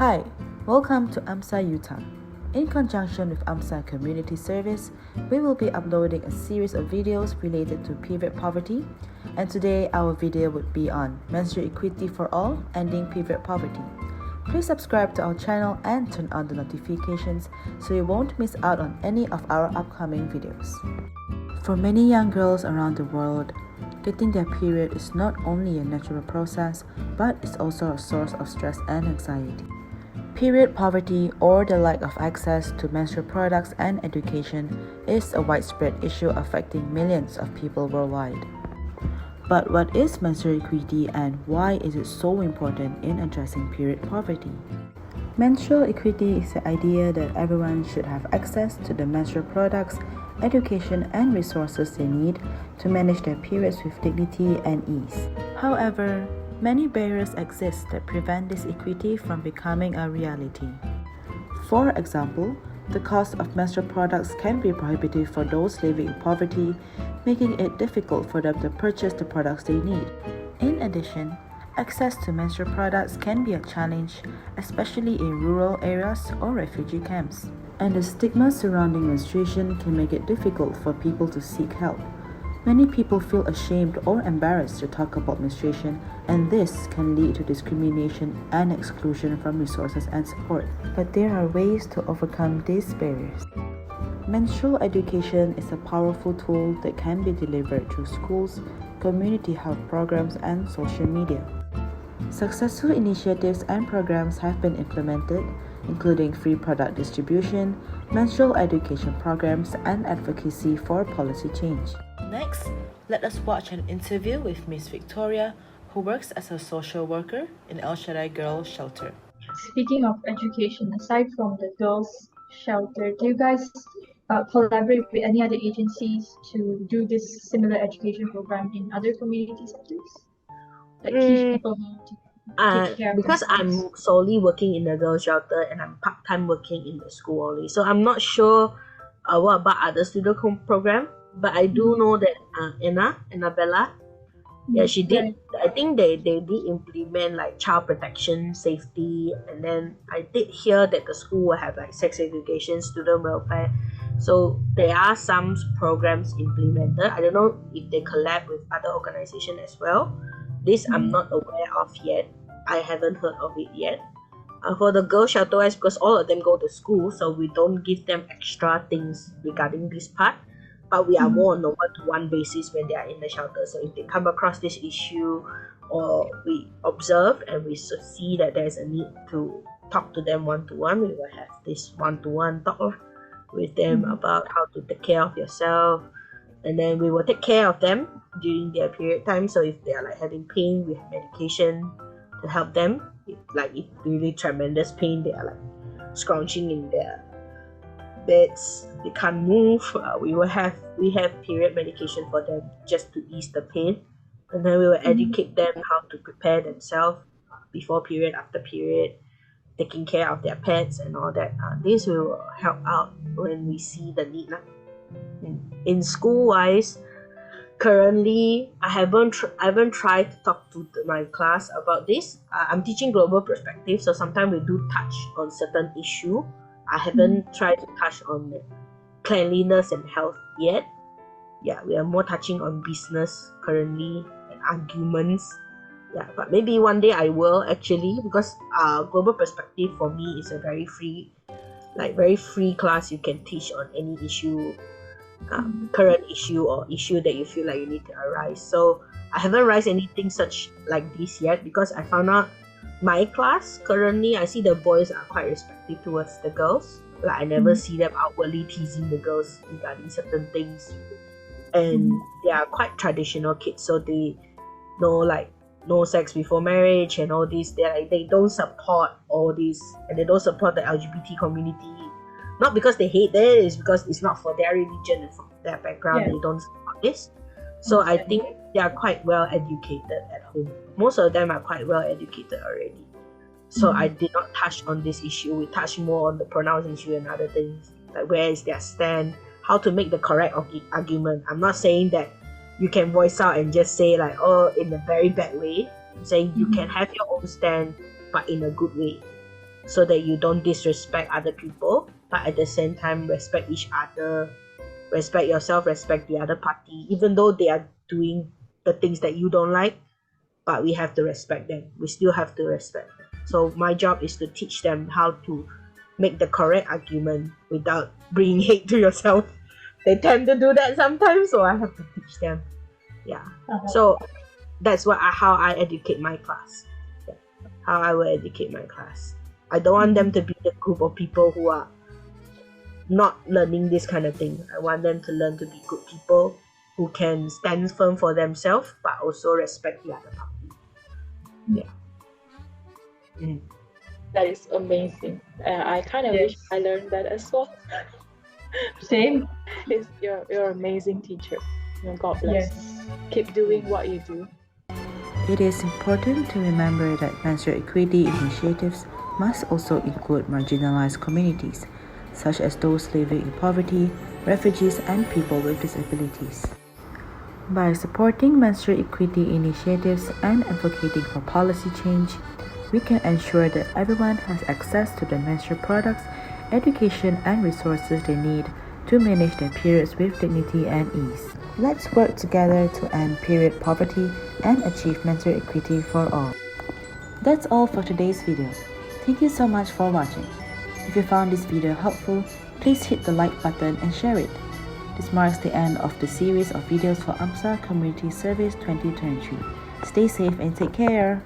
Hi, welcome to AMSA Utah. In conjunction with AMSA Community Service, we will be uploading a series of videos related to period poverty, and today our video would be on menstrual equity for all, ending period poverty. Please subscribe to our channel and turn on the notifications so you won't miss out on any of our upcoming videos. For many young girls around the world, getting their period is not only a natural process, but it's also a source of stress and anxiety. Period poverty, or the lack of access to menstrual products and education, is a widespread issue affecting millions of people worldwide. But what is menstrual equity and why is it so important in addressing period poverty? Menstrual equity is the idea that everyone should have access to the menstrual products, education, and resources they need to manage their periods with dignity and ease. However, many barriers exist that prevent this equity from becoming a reality. For example, the cost of menstrual products can be prohibitive for those living in poverty, making it difficult for them to purchase the products they need. In addition, access to menstrual products can be a challenge, especially in rural areas or refugee camps. And the stigma surrounding menstruation can make it difficult for people to seek help. Many people feel ashamed or embarrassed to talk about menstruation, and this can lead to discrimination and exclusion from resources and support. But there are ways to overcome these barriers. Menstrual education is a powerful tool that can be delivered through schools, community health programs, and social media. Successful initiatives and programs have been implemented, including free product distribution, menstrual education programs, and advocacy for policy change. Next, let us watch an interview with Miss Victoria, who works as a social worker in El Shaddai Girls Shelter. Speaking of education, aside from the girls' shelter, do you guys collaborate with any other agencies to do this similar education program in other community centers? Like teach people how to take care of because themselves? I'm solely working in the girls' shelter and I'm part-time working in the school only, so I'm not sure what about other student program, but I do know that Annabella, she did. Right. I think they did implement like child protection, safety, and then I did hear that the school will have like sex education, student welfare. So there are some programs implemented. I don't know if they collab with other organizations as well. This I'm not aware of yet. I haven't heard of it yet. For the girls' shelter wise, because all of them go to school, so we don't give them extra things regarding this part. But we are more on a one-to-one basis when they are in the shelter. So if they come across this issue, or we observe and we see that there is a need to talk to them one-to-one, we will have this one-to-one talk with them about how to take care of yourself, and then we will take care of them during their period time. So if they are like having pain, we have medication to help them. If really tremendous pain, they are like scrounging in their beds, they can't move, we have period medication for them just to ease the pain, and then we will educate them how to prepare themselves before period, after period, taking care of their pets and all that. This will help out when we see the need. In school wise, currently I haven't tried to talk to my class about this. I'm teaching global perspective, so sometimes we do touch on certain issue. I haven't tried to touch on cleanliness and health yet. We are more touching on business currently and arguments. But maybe one day I will actually, because global perspective for me is a very free class. You can teach on any issue, current issue or issue that you feel like you need to arise. So I haven't raised anything such like this yet, because I found out my class currently, I see the boys are quite respectful towards the girls. Like I never see them outwardly teasing the girls regarding certain things, and they are quite traditional kids, so they know like no sex before marriage and all this. They don't support all this, and they don't support the LGBT community. Not because they hate it, it's because it's not for their religion and for their background. They don't support this. So I think they are quite well educated at home. Most of them are quite well educated already. So I did not touch on this issue. We touched more on the pronouns issue and other things, like where is their stand, how to make the correct argument. I'm not saying that you can voice out and just say like, oh, in a very bad way. I'm saying you can have your own stand, but in a good way. so that you don't disrespect other people, but at the same time respect each other, respect yourself, respect the other party, even though they are doing the things that you don't like, but we have to respect them. We still have to respect them. So my job is to teach them how to make the correct argument without bringing hate to yourself. They tend to do that sometimes, so I have to teach them. Yeah. So that's how I educate my class. Yeah. How I will educate my class. I don't want them to be the group of people who are not learning this kind of thing. I want them to learn to be good people who can stand firm for themselves, but also respect the other party. Yeah. That is amazing. I kind of wish I learned that as well. Same. You're an amazing teacher. God bless. Yes. Keep doing what you do. It is important to remember that menstrual equity initiatives must also include marginalized communities, such as those living in poverty, refugees, and people with disabilities. By supporting menstrual equity initiatives and advocating for policy change, we can ensure that everyone has access to the menstrual products, education, and resources they need to manage their periods with dignity and ease. Let's work together to end period poverty and achieve menstrual equity for all. That's all for today's video. Thank you so much for watching. If you found this video helpful, please hit the like button and share it. This marks the end of the series of videos for AMSA Community Service 2023. Stay safe and take care.